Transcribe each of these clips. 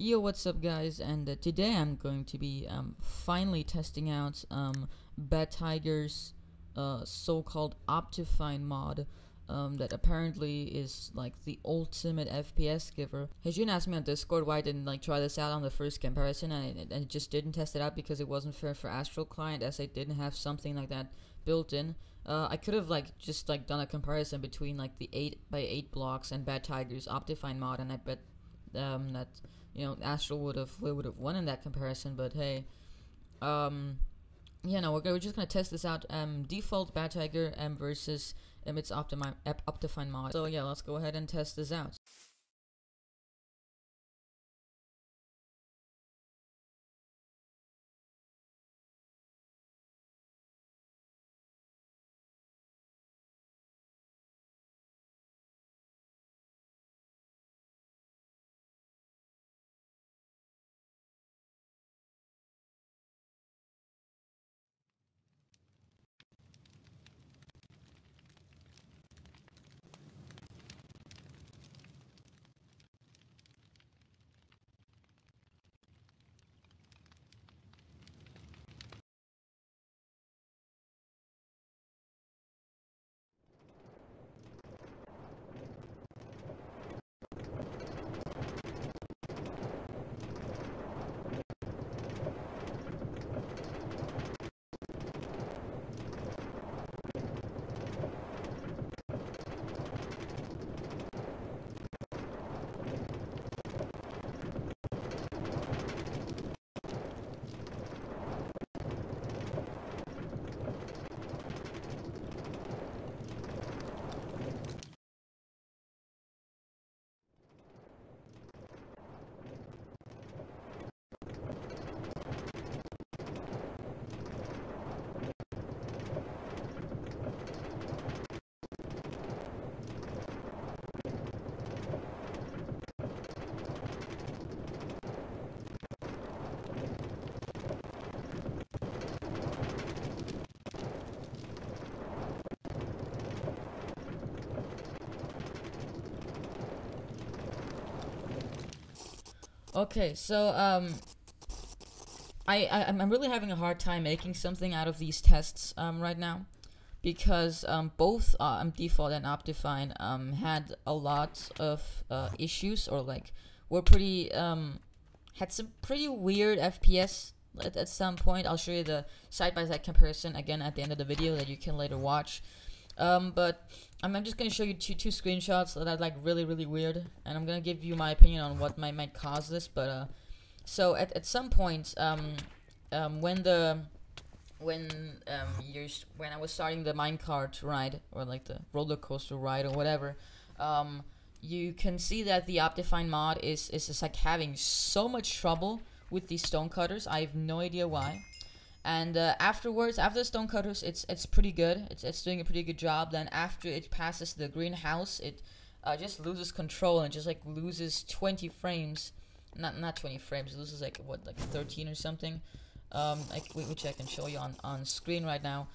Yo, what's up, guys? And today I'm going to be finally testing out Badtiger's so-called Optifine mod that apparently is like the ultimate FPS giver. Hejun asked me on Discord why I didn't like try this out on the first comparison, and I just didn't test it out because it wasn't fair for Astral Client, as I didn't have something like that built in. I could have just done a comparison between like the 8x8 blocks and Badtiger's Optifine mod, and I bet that Astral would have won in that comparison. But hey, yeah, no, we're just gonna test this out. Default Badtiger versus its Optifine mod. So yeah, let's go ahead and test this out. Okay, so I'm really having a hard time making something out of these tests right now, because both Default and Optifine had a lot of issues, or like were pretty had some pretty weird FPS at some point. I'll show you the side-by-side comparison again at the end of the video that you can later watch. But I'm just gonna show you two screenshots that are like really weird, and I'm gonna give you my opinion on what might cause this. But so at some point, when I was starting the minecart ride, or like the roller coaster ride or whatever, you can see that the Optifine mod is just like having so much trouble with these stone cutters. I have no idea why. And afterwards, after the stone cutters, it's pretty good. It's doing a pretty good job. Then after it passes the greenhouse, it just loses control and just like loses 20 frames. Not 20 frames. It loses like what, like 13 or something. Which I can show you on screen right now.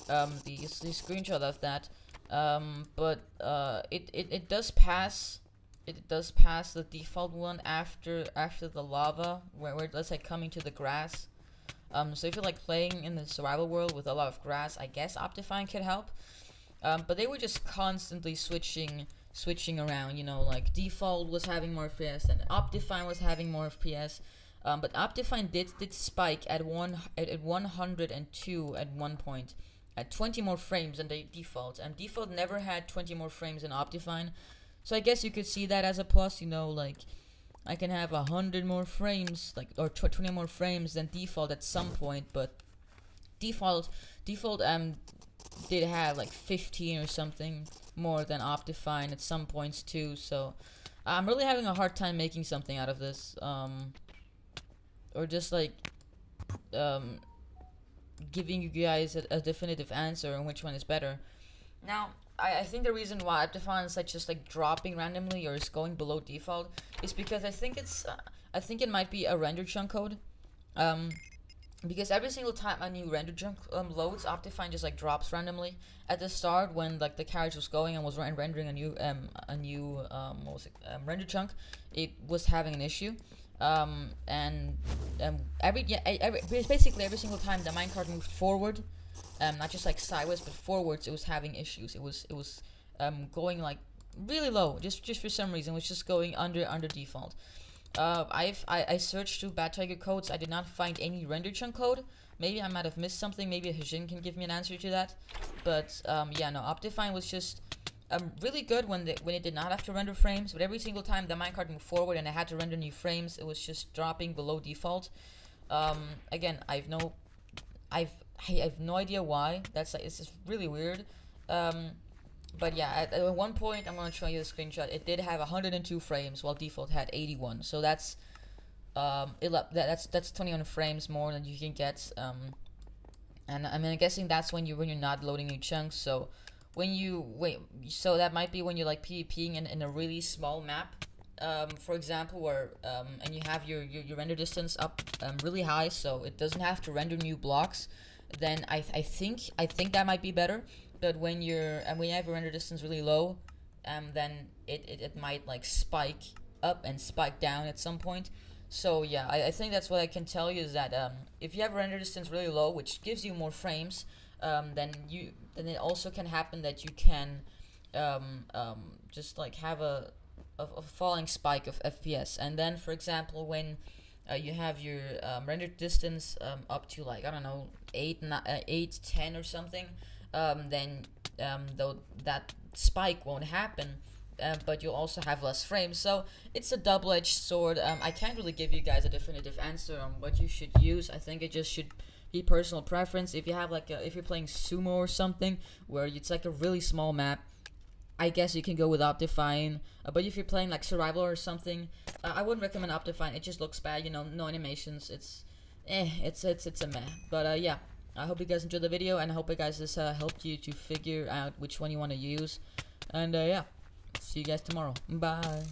The screenshot of that. But it does pass. It does pass the default one after the lava, where it's like coming to the grass. So if you're like playing in the survival world with a lot of grass, I guess Optifine could help. But they were just constantly switching around. Like Default was having more FPS and Optifine was having more FPS. But Optifine did spike at 102 at one point, at 20 more frames than the Default. And Default never had 20 more frames than Optifine. So I guess you could see that as a plus. Like I can have 100 more frames, or 20 more frames than Default at some point, but Default did have like 15 or something more than Optifine at some points too. So I'm really having a hard time making something out of this, or just like giving you guys a definitive answer on which one is better. Now, I think the reason why Optifine is like just like dropping randomly or is going below default is because I think it might be a render chunk code. Because every single time a new render chunk loads, Optifine just like drops randomly. At the start, when like the carriage was going and was rendering a new render chunk, it was having an issue. And basically every single time the minecart moved forward, not just like sideways but forwards, it was having issues. It was going like really low, just for some reason. It was just going under default. I searched through Badtiger codes. I did not find any render chunk code. Maybe I might have missed something. Maybe Hajin can give me an answer to that. But yeah, no, Optifine was just really good when it did not have to render frames. But every single time the minecart moved forward and I had to render new frames, it was just dropping below default. Again, I have no idea why. It's just really weird. But yeah, at one point, I'm going to show you the screenshot. It did have 102 frames, while default had 81. So that's that's 21 frames more than you can get. And I mean, I'm guessing that's when you're not loading new chunks. So so that might be when you're like PvPing in a really small map, for example, where and you have your render distance up really high, so it doesn't have to render new blocks. Then I think that might be better. But when you have your render distance really low, then it might like spike up and spike down at some point. So yeah, I think that's what I can tell you is that if you have a render distance really low, which gives you more frames, then it also can happen that you can just like have a falling spike of FPS. And then, for example, when you have your render distance up to like, I don't know, 10 or something, then though that spike won't happen, but you'll also have less frames. So it's a double-edged sword. I can't really give you guys a definitive answer on what you should use. I think it just should be personal preference. If you have like if you're playing sumo or something where it's like a really small map, I guess you can go with Optifine. But if you're playing like survival or something, I wouldn't recommend Optifine. It just looks bad, you know, no animations. It's a meh. But yeah, I hope you guys enjoyed the video, and I hope you guys this helped you to figure out which one you want to use. And yeah, see you guys tomorrow. Bye.